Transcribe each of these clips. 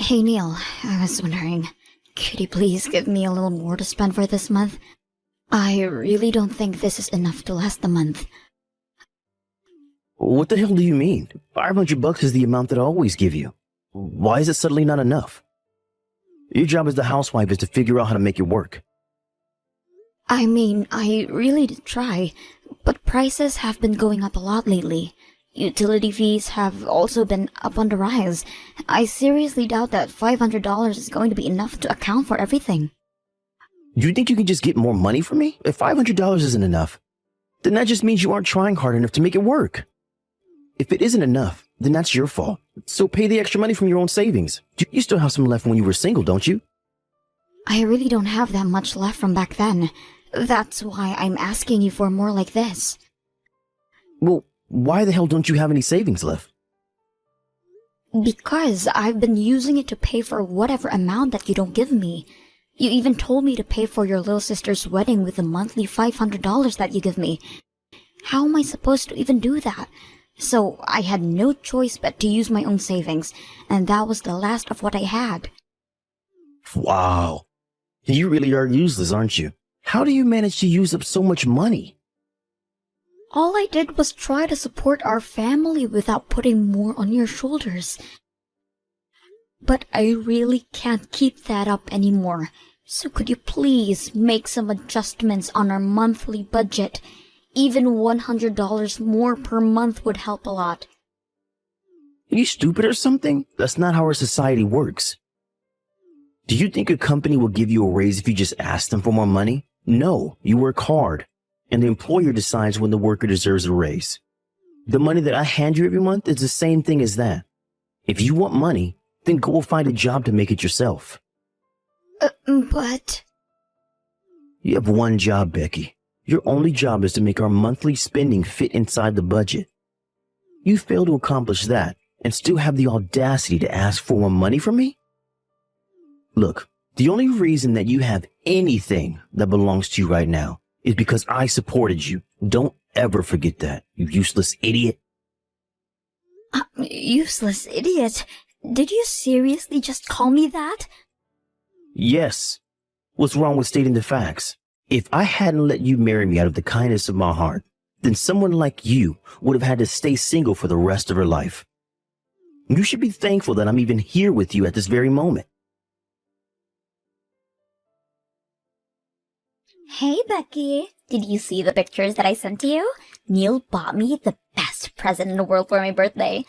Hey Neil, I was wondering, could you please give me a little more to spend for this month? I really don't think this is enough to last the month. What the hell do you mean? $500 is the amount that I always give you. Why is it suddenly not enough? Your job as the housewife is to figure out how to make it work. I mean, I really did try, but prices have been going up a lot lately. Utility fees have also been up on the rise. I seriously doubt that $500 is going to be enough to account for everything. Do you think you can just get more money from me? If $500 isn't enough, then that just means you aren't trying hard enough to make it work. If it isn't enough, then that's your fault. So pay the extra money from your own savings. You still have some left when you were single, don't you? I really don't have that much left from back then. That's why I'm asking you for more like this. Well, why the hell don't you have any savings left? Because I've been using it to pay for whatever amount that you don't give me. You even told me to pay for your little sister's wedding with the monthly $500 that you give me. How am I supposed to even do that? So I had no choice but to use my own savings, and that was the last of what I had. Wow. You really are useless, aren't you? How do you manage to use up so much money? All I did was try to support our family without putting more on your shoulders. But I really can't keep that up anymore. So could you please make some adjustments on our monthly budget? Even $100 more per month would help a lot. Are you stupid or something? That's not how our society works. Do you think a company will give you a raise if you just ask them for more money? No, you work hard, and the employer decides when the worker deserves a raise. The money that I hand you every month is the same thing as that. If you want money, then go find a job to make it yourself. But... You have one job, Becky. Your only job is to make our monthly spending fit inside the budget. You fail to accomplish that and still have the audacity to ask for more money from me? Look, the only reason that you have anything that belongs to you right now is because I supported you. Don't ever forget that, you useless idiot. Useless idiot? Did you seriously just call me that? Yes. What's wrong with stating the facts? If I hadn't let you marry me out of the kindness of my heart, then someone like you would have had to stay single for the rest of her life. You should be thankful that I'm even here with you at this very moment. Hey, Becky. Did you see the pictures that I sent to you? Neil bought me the best present in the world for my birthday.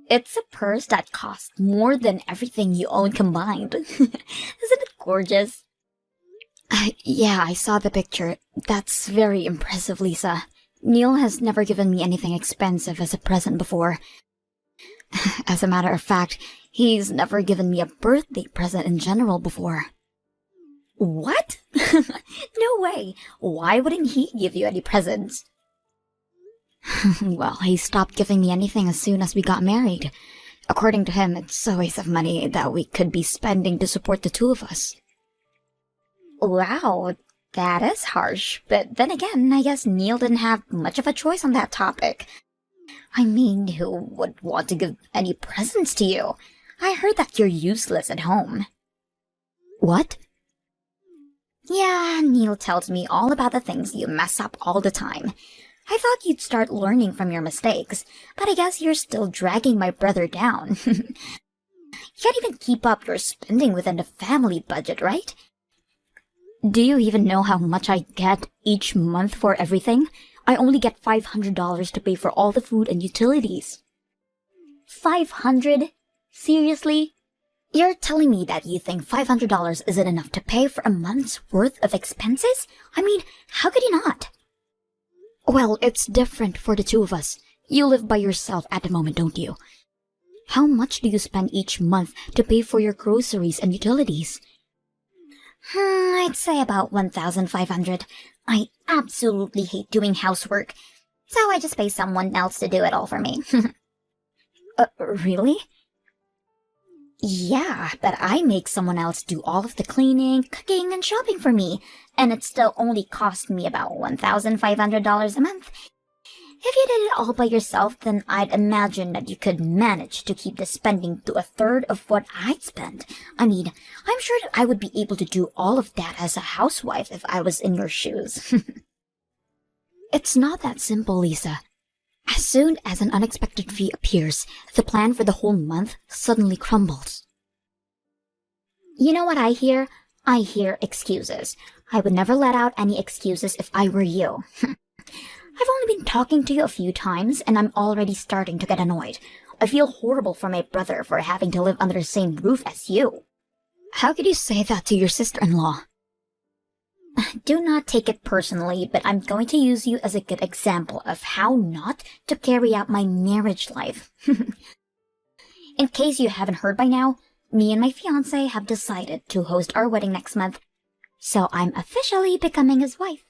It's a purse that costs more than everything you own combined. Isn't it gorgeous? Yeah, I saw the picture. That's very impressive, Lisa. Neil has never given me anything expensive as a present before. As a matter of fact, he's never given me a birthday present in general before. What? No way. Why wouldn't he give you any presents? Well, he stopped giving me anything as soon as we got married. According to him, it's a waste of money that we could be spending to support the two of us. Wow, that is harsh. But then again, I guess Neil didn't have much of a choice on that topic. I mean, who would want to give any presents to you? I heard that you're useless at home. What? Yeah, Neil tells me all about the things you mess up all the time. I thought you'd start learning from your mistakes, but I guess you're still dragging my brother down. You can't even keep up your spending within the family budget, right? Do you even know how much I get each month for everything? I only get $500 to pay for all the food and utilities. 500? Seriously? You're telling me that you think $500 isn't enough to pay for a month's worth of expenses? I mean, how could you not? Well, it's different for the two of us. You live by yourself at the moment, don't you? How much do you spend each month to pay for your groceries and utilities? I'd say about 1,500. I absolutely hate doing housework, so I just pay someone else to do it all for me. Really? Yeah, but I make someone else do all of the cleaning, cooking, and shopping for me, and it still only cost me about $1,500 a month. If you did it all by yourself, then I'd imagine that you could manage to keep the spending to a third of what I'd spend. I mean, I'm sure that I would be able to do all of that as a housewife if I was in your shoes. It's not that simple, Lisa. As soon as an unexpected fee appears, the plan for the whole month suddenly crumbles. You know what I hear? I hear excuses. I would never let out any excuses if I were you. I've only been talking to you a few times, and I'm already starting to get annoyed. I feel horrible for my brother for having to live under the same roof as you. How could you say that to your sister-in-law? Do not take it personally, but I'm going to use you as a good example of how not to carry out my marriage life. In case you haven't heard by now, me and my fiancé have decided to host our wedding next month, so I'm officially becoming his wife.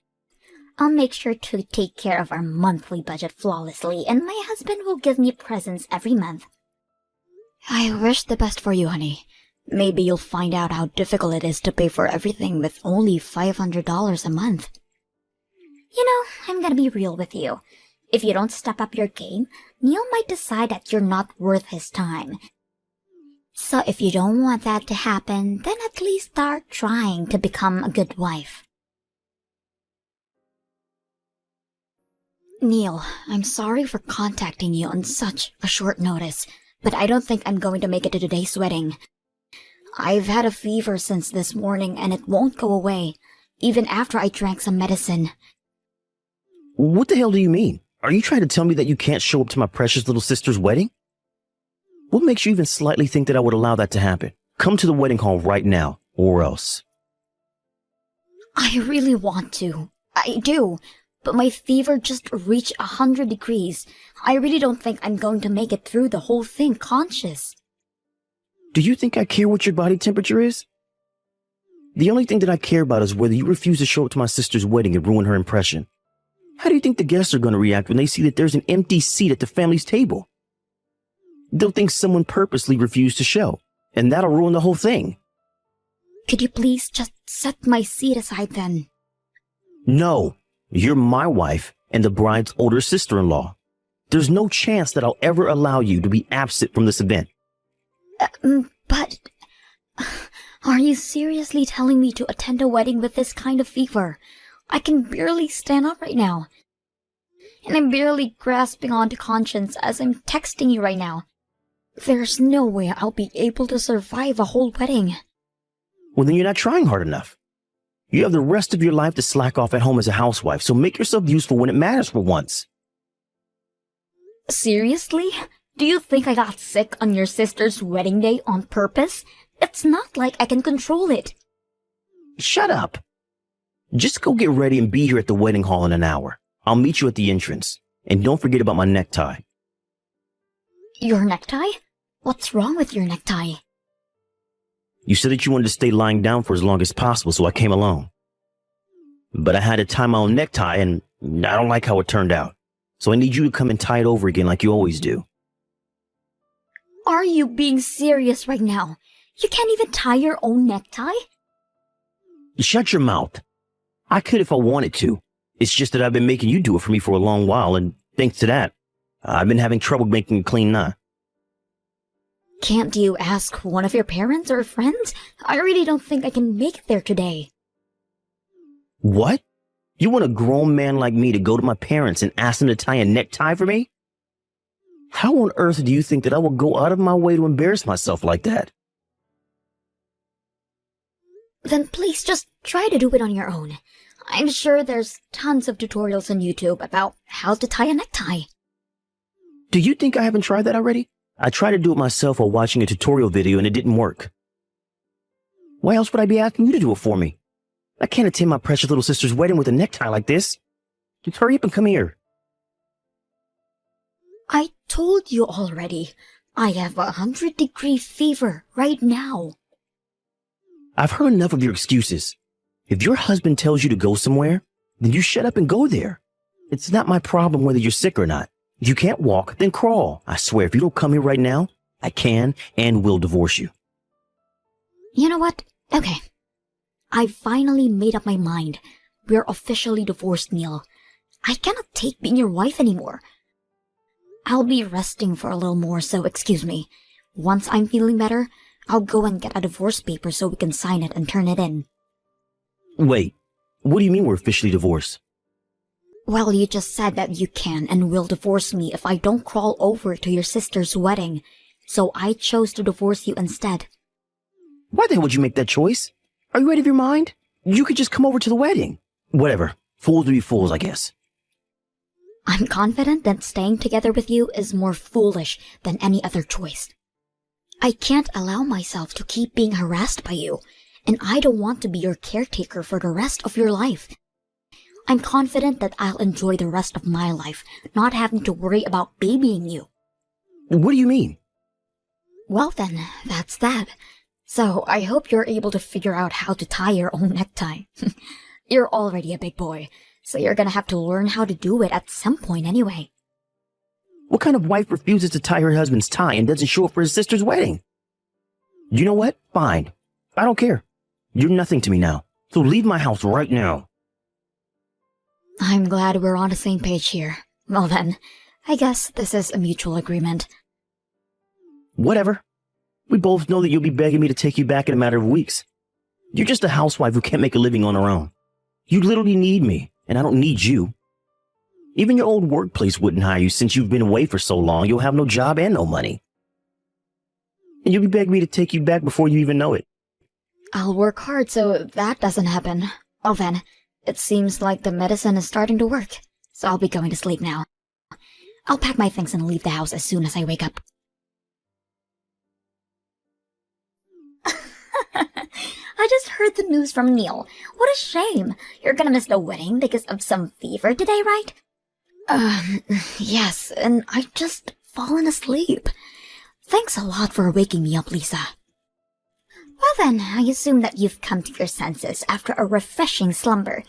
I'll make sure to take care of our monthly budget flawlessly, and my husband will give me presents every month. I wish the best for you, honey. Maybe you'll find out how difficult it is to pay for everything with only $500 a month. You know, I'm gonna be real with you. If you don't step up your game, Neil might decide that you're not worth his time. So if you don't want that to happen, then at least start trying to become a good wife. Neil, I'm sorry for contacting you on such a short notice, but I don't think I'm going to make it to today's wedding. I've had a fever since this morning and it won't go away, even after I drank some medicine. What the hell do you mean? Are you trying to tell me that you can't show up to my precious little sister's wedding? What makes you even slightly think that I would allow that to happen? Come to the wedding hall right now, or else. I really want to. I do. But my fever just reached 100 degrees. I really don't think I'm going to make it through the whole thing conscious. Do you think I care what your body temperature is? The only thing that I care about is whether you refuse to show up to my sister's wedding and ruin her impression. How do you think the guests are going to react when they see that there's an empty seat at the family's table? They'll think someone purposely refused to show, and that'll ruin the whole thing. Could you please just set my seat aside then? No. You're my wife and the bride's older sister-in-law. There's no chance that I'll ever allow you to be absent from this event. But are you seriously telling me to attend a wedding with this kind of fever? I can barely stand up right now. And I'm barely grasping onto conscience as I'm texting you right now. There's no way I'll be able to survive a whole wedding. Well, then you're not trying hard enough. You have the rest of your life to slack off at home as a housewife, so make yourself useful when it matters for once. Seriously? Do you think I got sick on your sister's wedding day on purpose? It's not like I can control it. Shut up. Just go get ready and be here at the wedding hall in an hour. I'll meet you at the entrance. And don't forget about my necktie. Your necktie? What's wrong with your necktie? You said that you wanted to stay lying down for as long as possible, so I came along. But I had to tie my own necktie, and I don't like how it turned out. So I need you to come and tie it over again like you always do. Are you being serious right now? You can't even tie your own necktie? Shut your mouth. I could if I wanted to. It's just that I've been making you do it for me for a long while, and thanks to that, I've been having trouble making a clean knot. Can't you ask one of your parents or friends? I really don't think I can make it there today. What? You want a grown man like me to go to my parents and ask them to tie a necktie for me? How on earth do you think that I will go out of my way to embarrass myself like that? Then please just try to do it on your own. I'm sure there's tons of tutorials on YouTube about how to tie a necktie. Do you think I haven't tried that already? I tried to do it myself while watching a tutorial video and it didn't work. Why else would I be asking you to do it for me? I can't attend my precious little sister's wedding with a necktie like this. Just hurry up and come here. I told you already. I have 100-degree fever right now. I've heard enough of your excuses. If your husband tells you to go somewhere, then you shut up and go there. It's not my problem whether you're sick or not. If you can't walk, then crawl. I swear, if you don't come here right now, I can and will divorce you. You know what? Okay. I finally made up my mind. We're officially divorced, Neil. I cannot take being your wife anymore. I'll be resting for a little more, so excuse me. Once I'm feeling better, I'll go and get a divorce paper so we can sign it and turn it in. Wait, what do you mean we're officially divorced? Well, you just said that you can and will divorce me if I don't crawl over to your sister's wedding, so I chose to divorce you instead. Why the hell would you make that choice? Are you out of your mind? You could just come over to the wedding. Whatever. Fools will be fools, I guess. I'm confident that staying together with you is more foolish than any other choice. I can't allow myself to keep being harassed by you, and I don't want to be your caretaker for the rest of your life. I'm confident that I'll enjoy the rest of my life, not having to worry about babying you. What do you mean? Well then, that's that. So I hope you're able to figure out how to tie your own necktie. You're already a big boy, so you're gonna have to learn how to do it at some point anyway. What kind of wife refuses to tie her husband's tie and doesn't show up for his sister's wedding? You know what? Fine. I don't care. You're nothing to me now, so leave my house right now. I'm glad we're on the same page here. Well then, I guess this is a mutual agreement. Whatever. We both know that you'll be begging me to take you back in a matter of weeks. You're just a housewife who can't make a living on her own. You literally need me, and I don't need you. Even your old workplace wouldn't hire you since you've been away for so long. You'll have no job and no money. And you'll be begging me to take you back before you even know it. I'll work hard so that doesn't happen. Well then, it seems like the medicine is starting to work, so I'll be going to sleep now. I'll pack my things and leave the house as soon as I wake up. I just heard the news from Neil. What a shame. You're gonna miss the wedding because of some fever today, right? Yes, and I've just fallen asleep. Thanks a lot for waking me up, Lisa. Well then, I assume that you've come to your senses after a refreshing slumber.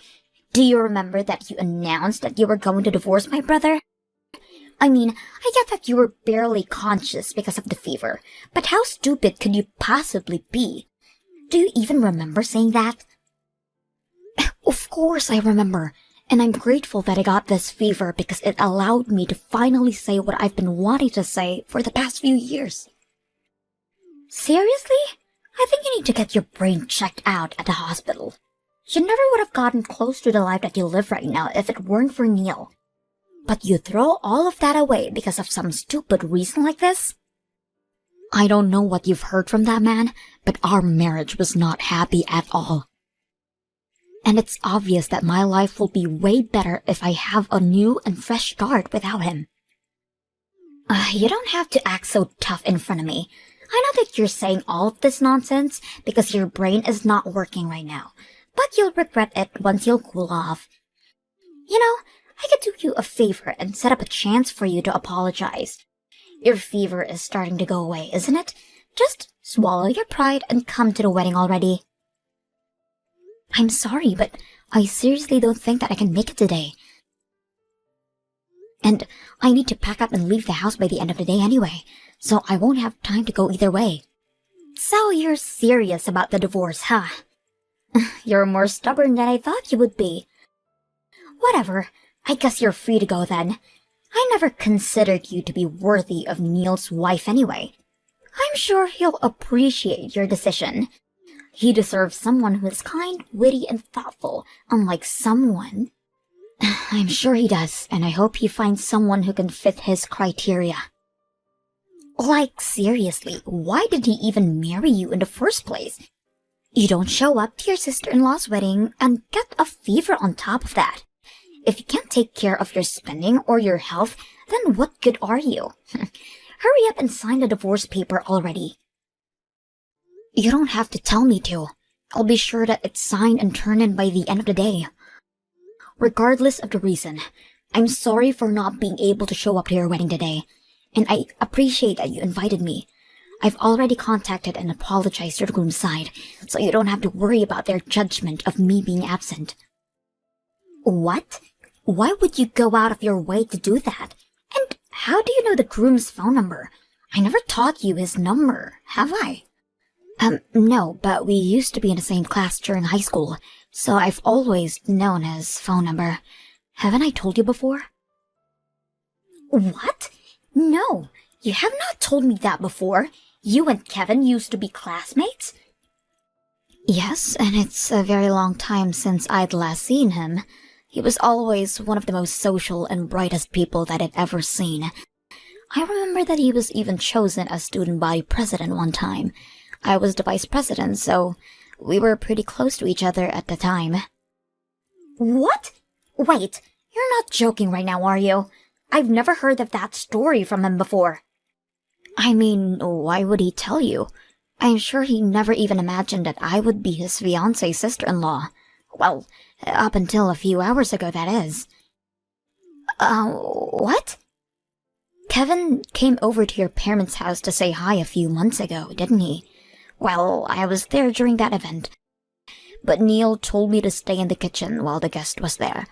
Do you remember that you announced that you were going to divorce my brother? I mean, I get that you were barely conscious because of the fever, but how stupid could you possibly be? Do you even remember saying that? Of course I remember, and I'm grateful that I got this fever because it allowed me to finally say what I've been wanting to say for the past few years. Seriously? I think you need to get your brain checked out at the hospital. You never would have gotten close to the life that you live right now if it weren't for Neil. But you throw all of that away because of some stupid reason like this? I don't know what you've heard from that man, but our marriage was not happy at all. And it's obvious that my life will be way better if I have a new and fresh start without him. You don't have to act so tough in front of me. I know that you're saying all of this nonsense because your brain is not working right now, but you'll regret it once you'll cool off. You know, I could do you a favor and set up a chance for you to apologize. Your fever is starting to go away, isn't it? Just swallow your pride and come to the wedding already. I'm sorry, but I seriously don't think that I can make it today. And I need to pack up and leave the house by the end of the day anyway, so I won't have time to go either way. So you're serious about the divorce, huh? You're more stubborn than I thought you would be. Whatever, I guess you're free to go then. I never considered you to be worthy of Neil's wife anyway. I'm sure he'll appreciate your decision. He deserves someone who is kind, witty, and thoughtful, unlike someone... I'm sure he does, and I hope he finds someone who can fit his criteria. Like, seriously, why did he even marry you in the first place? You don't show up to your sister-in-law's wedding and get a fever on top of that. If you can't take care of your spending or your health, then what good are you? Hurry up and sign the divorce paper already. You don't have to tell me to. I'll be sure that it's signed and turned in by the end of the day. Regardless of the reason, I'm sorry for not being able to show up to your wedding today, and I appreciate that you invited me. I've already contacted and apologized to the groom's side, so you don't have to worry about their judgment of me being absent. What? Why would you go out of your way to do that? And how do you know the groom's phone number? I never taught you his number, have I? No, but we used to be in the same class during high school, so I've always known his phone number. Haven't I told you before? What? No, you have not told me that before. You and Kevin used to be classmates? Yes, and it's a very long time since I'd last seen him. He was always one of the most social and brightest people that I'd ever seen. I remember that he was even chosen as student body president one time. I was the vice president, so we were pretty close to each other at the time. What? Wait, you're not joking right now, are you? I've never heard of that story from him before. I mean, why would he tell you? I'm sure he never even imagined that I would be his fiancée sister-in-law. Well, up until a few hours ago, that is. What? Kevin came over to your parents' house to say hi a few months ago, didn't he? Well, I was there during that event. But Neil told me to stay in the kitchen while the guest was there.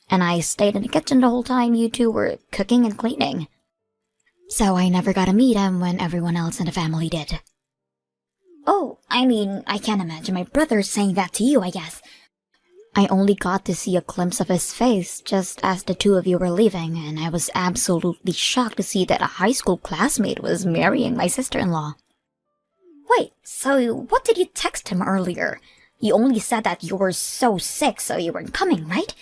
And I stayed in the kitchen the whole time you two were cooking and cleaning. So I never got to meet him when everyone else in the family did. Oh, I mean, I can't imagine my brother saying that to you, I guess. I only got to see a glimpse of his face just as the two of you were leaving, and I was absolutely shocked to see that a high school classmate was marrying my sister-in-law. Wait, so what did you text him earlier? You only said that you were so sick so you weren't coming, right?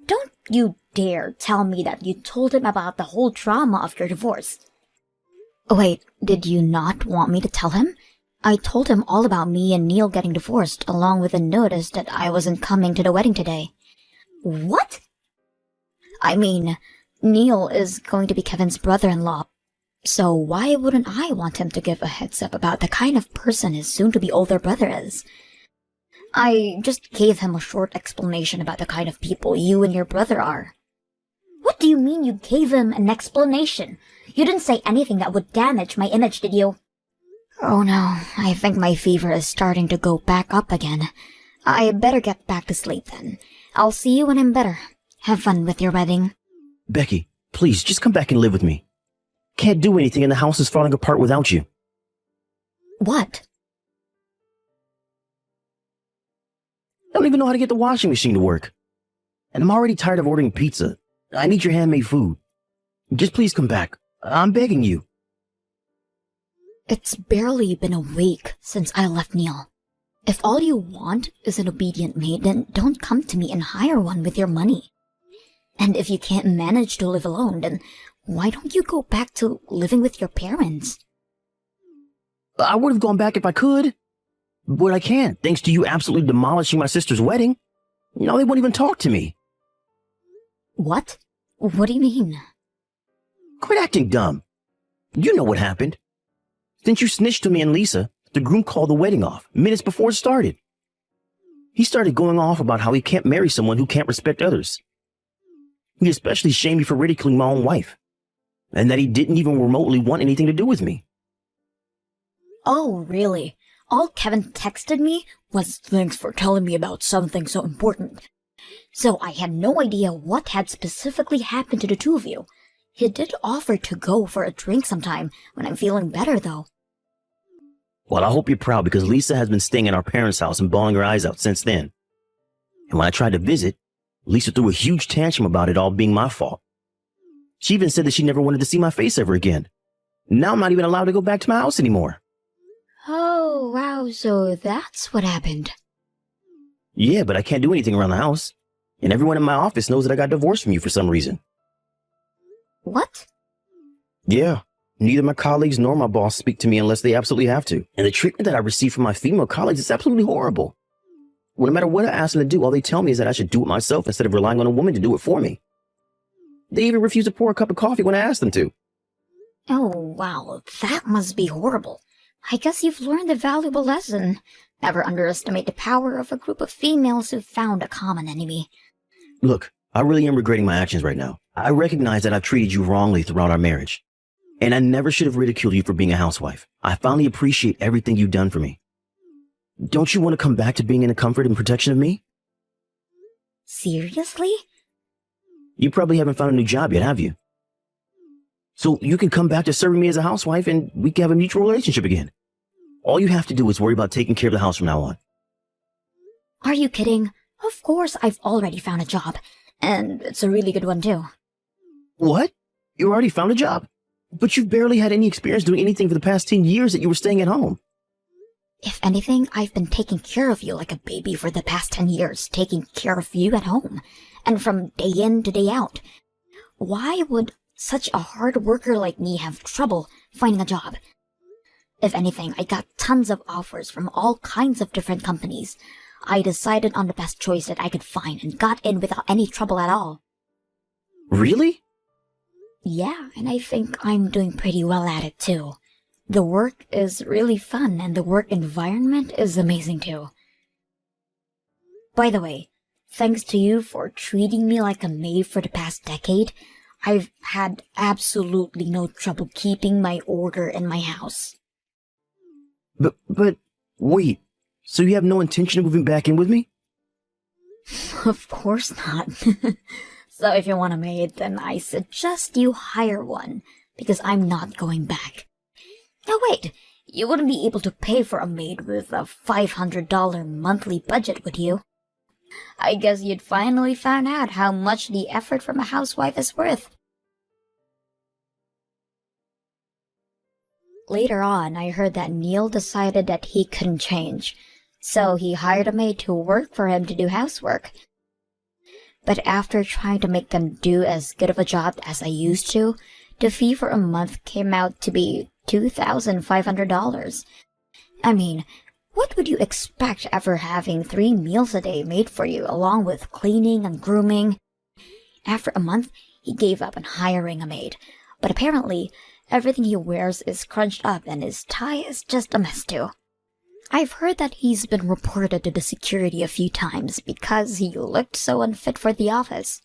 Don't you dare tell me that you told him about the whole drama of your divorce. Wait, did you not want me to tell him? I told him all about me and Neil getting divorced, along with a notice that I wasn't coming to the wedding today. What? I mean, Neil is going to be Kevin's brother-in-law, so why wouldn't I want him to give a heads up about the kind of person his soon-to-be older brother is? I just gave him a short explanation about the kind of people you and your brother are. What do you mean you gave him an explanation? You didn't say anything that would damage my image, did you? Oh no, I think my fever is starting to go back up again. I better get back to sleep then. I'll see you when I'm better. Have fun with your wedding. Becky, please, just come back and live with me. Can't do anything and the house is falling apart without you. What? I don't even know how to get the washing machine to work. And I'm already tired of ordering pizza. I need your handmade food. Just please come back. I'm begging you. It's barely been a week since I left Neil. If all you want is an obedient maid, then don't come to me and hire one with your money. And if you can't manage to live alone, then why don't you go back to living with your parents? I would have gone back if I could. But I can't, thanks to you absolutely demolishing my sister's wedding. Now they won't even talk to me. What? What do you mean? Quit acting dumb. You know what happened. Since you snitched to me and Lisa, the groom called the wedding off minutes before it started. He started going off about how he can't marry someone who can't respect others. He especially shamed me for ridiculing my own wife, and that he didn't even remotely want anything to do with me. Oh, really? All Kevin texted me was thanks for telling me about something so important. So I had no idea what had specifically happened to the two of you. He did offer to go for a drink sometime when I'm feeling better, though. Well, I hope you're proud because Lisa has been staying at our parents' house and bawling her eyes out since then. And when I tried to visit, Lisa threw a huge tantrum about it all being my fault. She even said that she never wanted to see my face ever again. Now I'm not even allowed to go back to my house anymore. Oh, wow, so that's what happened. Yeah, but I can't do anything around the house. And everyone in my office knows that I got divorced from you for some reason. What? Yeah. Neither my colleagues nor my boss speak to me unless they absolutely have to. And the treatment that I receive from my female colleagues is absolutely horrible. Well, no matter what I ask them to do, all they tell me is that I should do it myself instead of relying on a woman to do it for me. They even refuse to pour a cup of coffee when I ask them to. Oh, wow, that must be horrible. I guess you've learned a valuable lesson. Never underestimate the power of a group of females who've found a common enemy. Look, I really am regretting my actions right now. I recognize that I've treated you wrongly throughout our marriage. And I never should have ridiculed you for being a housewife. I finally appreciate everything you've done for me. Don't you want to come back to being in the comfort and protection of me? Seriously? You probably haven't found a new job yet, have you? So you can come back to serving me as a housewife and we can have a mutual relationship again. All you have to do is worry about taking care of the house from now on. Are you kidding? Of course I've already found a job. And it's a really good one, too. What? You already found a job? But you've barely had any experience doing anything for the past 10 years that you were staying at home. If anything, I've been taking care of you like a baby for the past 10 years, taking care of you at home, and from day in to day out. Why would such a hard worker like me have trouble finding a job? If anything, I got tons of offers from all kinds of different companies. I decided on the best choice that I could find and got in without any trouble at all. Really? Yeah, and I think I'm doing pretty well at it too. The work is really fun and the work environment is amazing too. By the way, thanks to you for treating me like a maid for the past decade, I've had absolutely no trouble keeping my order in my house. But, wait, so you have no intention of moving back in with me? Of course not. So if you want a maid, then I suggest you hire one, because I'm not going back. Now wait, you wouldn't be able to pay for a maid with a $500 monthly budget, would you? I guess you'd finally found out how much the effort from a housewife is worth. Later on, I heard that Neil decided that he couldn't change, so he hired a maid to work for him to do housework. But after trying to make them do as good of a job as I used to, the fee for a month came out to be $2,500. I mean, what would you expect after having 3 meals a day made for you, along with cleaning and grooming? After a month, he gave up on hiring a maid, but apparently, everything he wears is crunched up and his tie is just a mess too. I've heard that he's been reported to the security a few times because he looked so unfit for the office.